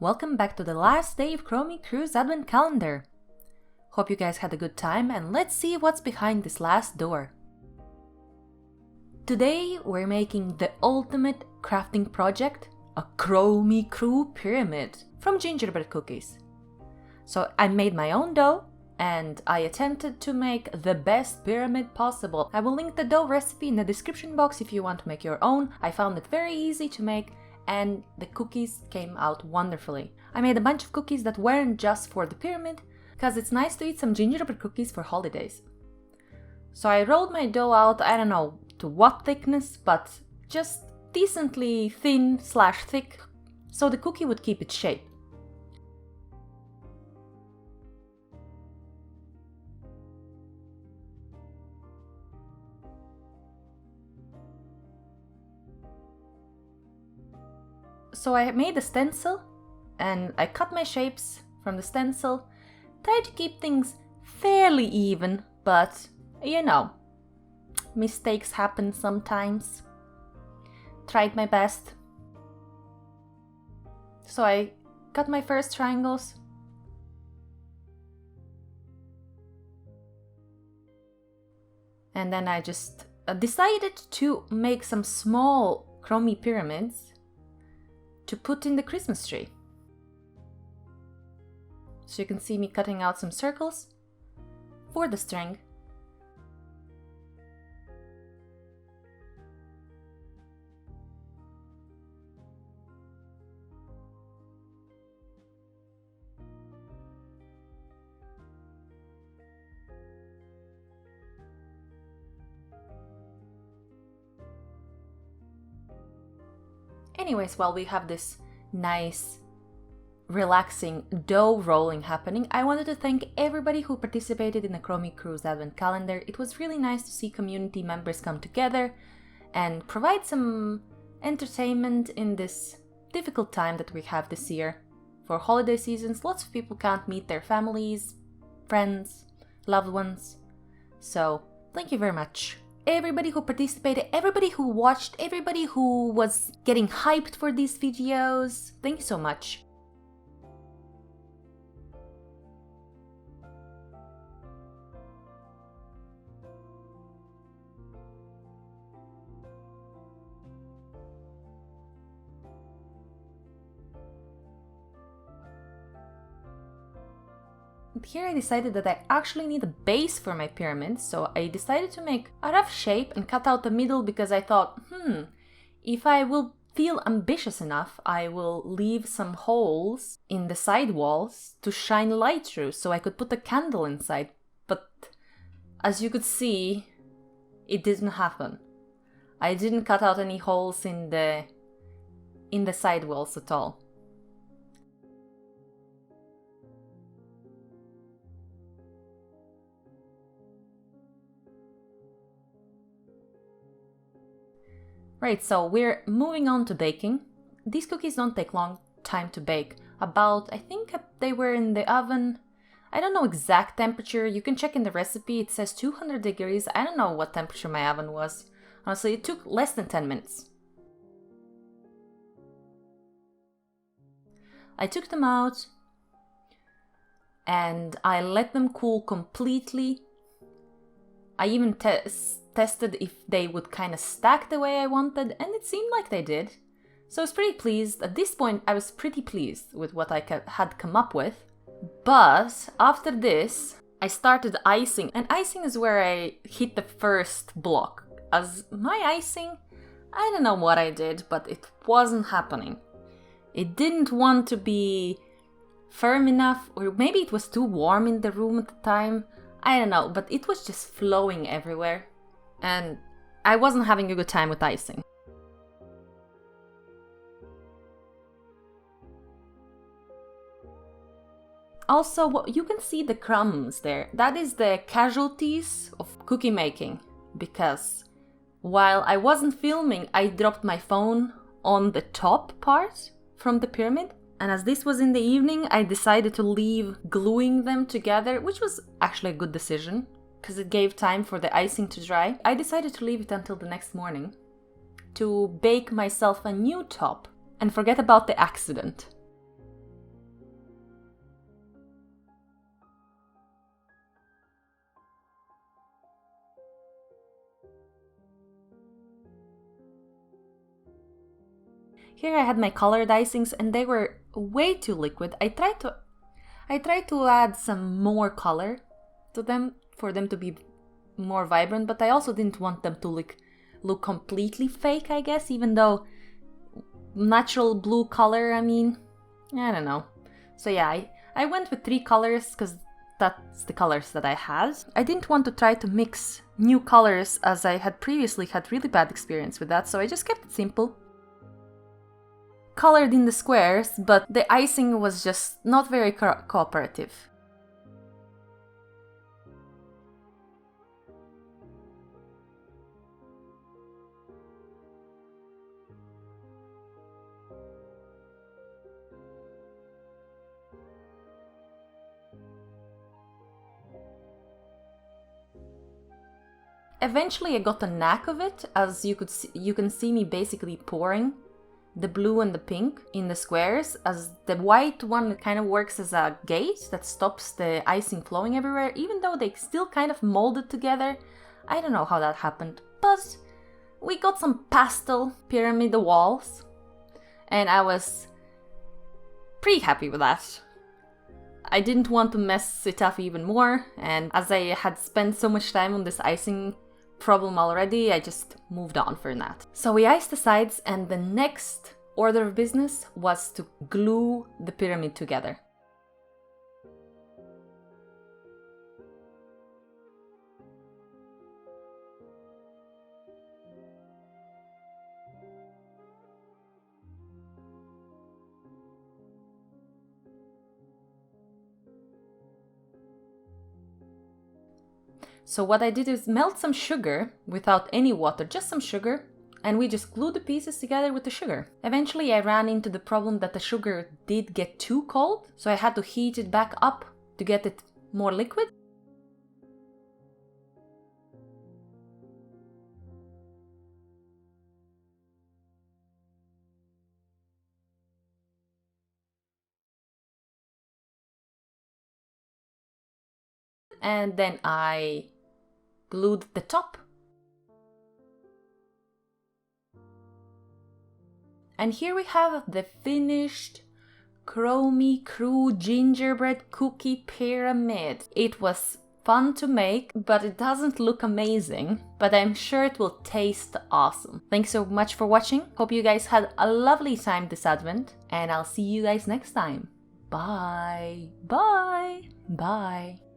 Welcome back to the last day of Chromie Crew's Advent Calendar. Hope you guys had a good time and let's see what's behind this last door. Today we're making the ultimate crafting project, a Chromie Crew pyramid from gingerbread cookies. So I made my own dough and I attempted to make the best pyramid possible. I will link the dough recipe in the description box if you want to make your own. I found it very easy to make and the cookies came out wonderfully. I made a bunch of cookies that weren't just for the pyramid, because it's nice to eat some gingerbread cookies for holidays. So I rolled my dough out, I don't know to what thickness, but just decently thin/thick, so the cookie would keep its shape. So I made a stencil and I cut my shapes from the stencil, tried to keep things fairly even, but you know, mistakes happen sometimes. Tried my best. So I cut my first triangles. And then I just decided to make some small Chromie pyramids to put in the Christmas tree. So you can see me cutting out some circles for the string. Anyways, while we have this nice, relaxing dough rolling happening, I wanted to thank everybody who participated in the Chromie Crew's Advent Calendar. It was really nice to see community members come together and provide some entertainment in this difficult time that we have this year. For holiday seasons, lots of people can't meet their families, friends, loved ones. So, thank you very much. Everybody who participated, everybody who watched, everybody who was getting hyped for these videos. Thank you so much. And here I decided that I actually need a base for my pyramid, so I decided to make a rough shape and cut out the middle because I thought, if I will feel ambitious enough, I will leave some holes in the side walls to shine light through so I could put a candle inside. But as you could see, it didn't happen. I didn't cut out any holes in the side walls at all. Right, so we're moving on to baking. These cookies don't take long time to bake. I think they were in the oven. I don't know exact temperature. You can check in the recipe. It says 200 degrees. I don't know what temperature my oven was. Honestly, it took less than 10 minutes. I took them out and I let them cool completely. I even tested if they would kind of stack the way I wanted, and it seemed like they did. So I was pretty pleased. At this point, I was pretty pleased with what I had come up with. But after this, I started icing, and icing is where I hit the first block. As my icing, I don't know what I did, but it wasn't happening. It didn't want to be firm enough, or maybe it was too warm in the room at the time. I don't know, but it was just flowing everywhere. And I wasn't having a good time with icing. Also, you can see the crumbs there. That is the casualties of cookie making. Because while I wasn't filming, I dropped my phone on the top part from the pyramid. And as this was in the evening, I decided to leave gluing them together, which was actually a good decision, because it gave time for the icing to dry. I decided to leave it until the next morning to bake myself a new top and forget about the accident. Here I had my colored icings and they were way too liquid. I tried to add some more color to them for them to be more vibrant, but I also didn't want them to look completely fake, I guess, even though natural blue color, I mean, I don't know. So yeah, I went with 3 colors because that's the colors that I had. I didn't want to try to mix new colors as I had previously had really bad experience with that, so I just kept it simple. Colored in the squares, but the icing was just not very cooperative. Eventually I got the knack of it, as you can see me basically pouring the blue and the pink in the squares, as the white one kind of works as a gate that stops the icing flowing everywhere, even though they still kind of molded together. I don't know how that happened, but we got some pastel pyramid walls, and I was pretty happy with that. I didn't want to mess it up even more, and as I had spent so much time on this icing problem already, I just moved on from that. So we iced the sides, and the next order of business was to glue the pyramid together. So what I did is melt some sugar without any water, just some sugar, and we just glued the pieces together with the sugar. Eventually I ran into the problem that the sugar did get too cold, so I had to heat it back up to get it more liquid. And then I glued the top. And here we have the finished Chromie Crew gingerbread cookie pyramid. It was fun to make, but it doesn't look amazing, but I'm sure it will taste awesome. Thanks so much for watching. Hope you guys had a lovely time this Advent, and I'll see you guys next time. Bye. Bye. Bye.